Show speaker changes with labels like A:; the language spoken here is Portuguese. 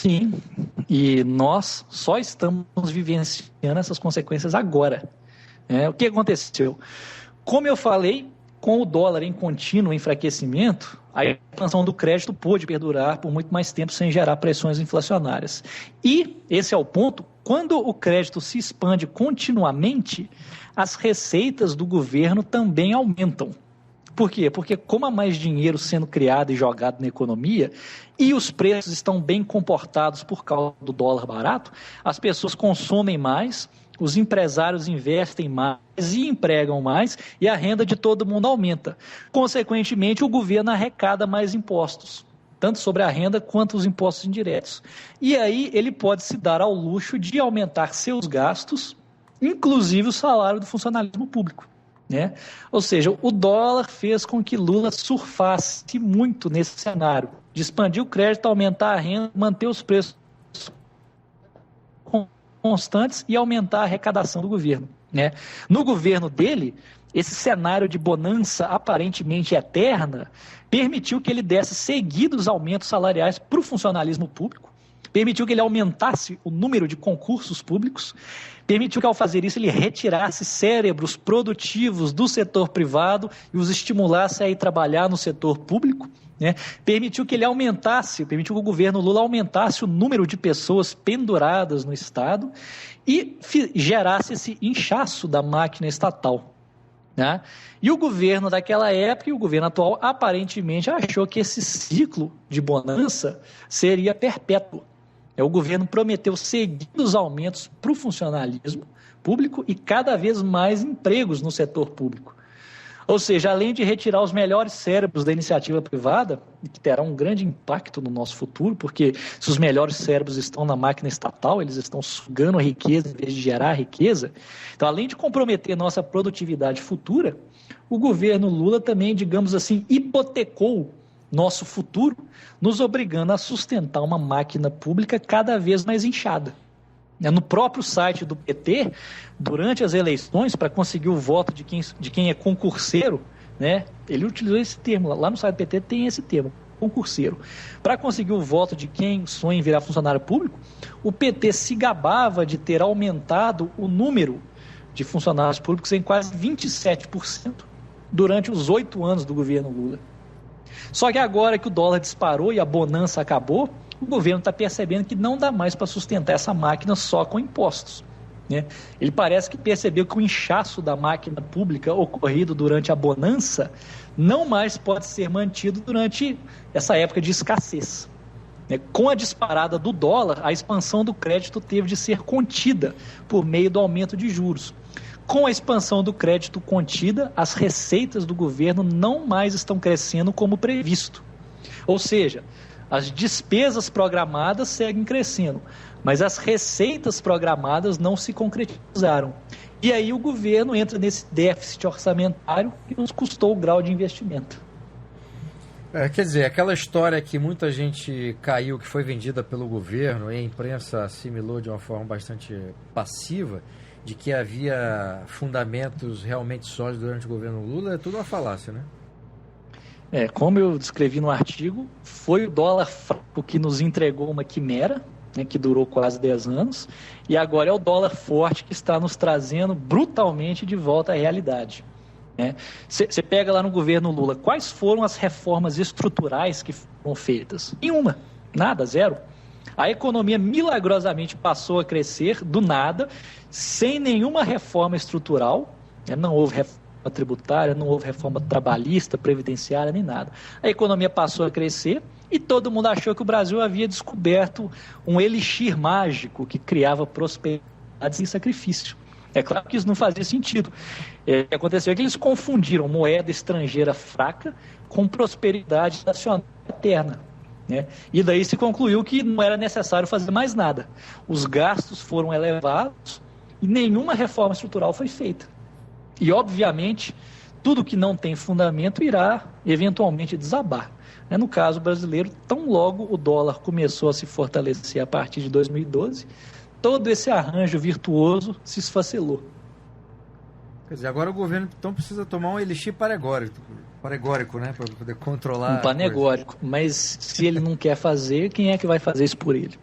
A: Sim, e nós só estamos vivenciando essas consequências agora. O que aconteceu? Como eu falei, com o dólar em contínuo enfraquecimento, a expansão do crédito pôde perdurar por muito mais tempo sem gerar pressões inflacionárias. E, esse é o ponto, quando o crédito se expande continuamente, as receitas do governo também aumentam. Por quê? Porque como há mais dinheiro sendo criado e jogado na economia e os preços estão bem comportados por causa do dólar barato, as pessoas consomem mais, os empresários investem mais e empregam mais e a renda de todo mundo aumenta. Consequentemente, o governo arrecada mais impostos, tanto sobre a renda quanto os impostos indiretos. E aí ele pode se dar ao luxo de aumentar seus gastos, inclusive o salário do funcionalismo público. Ou seja, o dólar fez com que Lula surfasse muito nesse cenário, de expandir o crédito, aumentar a renda, manter os preços constantes e aumentar a arrecadação do governo. No governo dele, esse cenário de bonança aparentemente eterna permitiu que ele desse seguidos aumentos salariais para o funcionalismo público, permitiu que ele aumentasse o número de concursos públicos, permitiu que, ao fazer isso, ele retirasse cérebros produtivos do setor privado e os estimulasse a ir trabalhar no setor público, permitiu que o governo Lula aumentasse o número de pessoas penduradas no Estado e gerasse esse inchaço da máquina estatal. E o governo daquela época e o governo atual aparentemente achou que esse ciclo de bonança seria perpétuo. O governo prometeu seguidos aumentos para o funcionalismo público e cada vez mais empregos no setor público. Ou seja, além de retirar os melhores cérebros da iniciativa privada, que terá um grande impacto no nosso futuro, porque se os melhores cérebros estão na máquina estatal, eles estão sugando a riqueza em vez de gerar a riqueza. Então, além de comprometer nossa produtividade futura, o governo Lula também, digamos assim, hipotecou nosso futuro, nos obrigando a sustentar uma máquina pública cada vez mais inchada. No próprio site do PT, durante as eleições, para conseguir o voto de quem é concurseiro, ele utilizou esse termo, lá no site do PT tem esse termo, concurseiro. Para conseguir o voto de quem sonha em virar funcionário público, o PT se gabava de ter aumentado o número de funcionários públicos em quase 27% durante os 8 anos do governo Lula. Só que agora que o dólar disparou e a bonança acabou, o governo está percebendo que não dá mais para sustentar essa máquina só com impostos. Ele parece que percebeu que o inchaço da máquina pública ocorrido durante a bonança não mais pode ser mantido durante essa época de escassez. Com a disparada do dólar, a expansão do crédito teve de ser contida por meio do aumento de juros. Com a expansão do crédito contida, as receitas do governo não mais estão crescendo como previsto. Ou seja, as despesas programadas seguem crescendo, mas as receitas programadas não se concretizaram. E aí o governo entra nesse déficit orçamentário que nos custou o grau de investimento.
B: Quer dizer, aquela história que muita gente caiu, que foi vendida pelo governo, e a imprensa assimilou de uma forma bastante passiva, de que havia fundamentos realmente sólidos durante o governo Lula, é tudo uma falácia, né?
A: Como eu descrevi no artigo, foi o dólar fraco que nos entregou uma quimera, que durou quase 10 anos, e agora é o dólar forte que está nos trazendo brutalmente de volta à realidade. Você pega lá no governo Lula, quais foram as reformas estruturais que foram feitas? Nenhuma, nada, zero. A economia milagrosamente passou a crescer do nada, sem nenhuma reforma estrutural, não houve reforma tributária, não houve reforma trabalhista, previdenciária, nem nada. A economia passou a crescer e todo mundo achou que o Brasil havia descoberto um elixir mágico que criava prosperidade sem sacrifício. É claro que isso não fazia sentido. O que aconteceu é que eles confundiram moeda estrangeira fraca com prosperidade nacional eterna. E daí se concluiu que não era necessário fazer mais nada. Os gastos foram elevados e nenhuma reforma estrutural foi feita. E, obviamente, tudo que não tem fundamento irá eventualmente desabar. No caso brasileiro, tão logo o dólar começou a se fortalecer a partir de 2012, todo esse arranjo virtuoso se esfacelou.
B: Quer dizer, agora o governo então precisa tomar um elixir paregórico, para poder controlar.
A: Um panegórico, mas se ele não quer fazer, quem é que vai fazer isso por ele?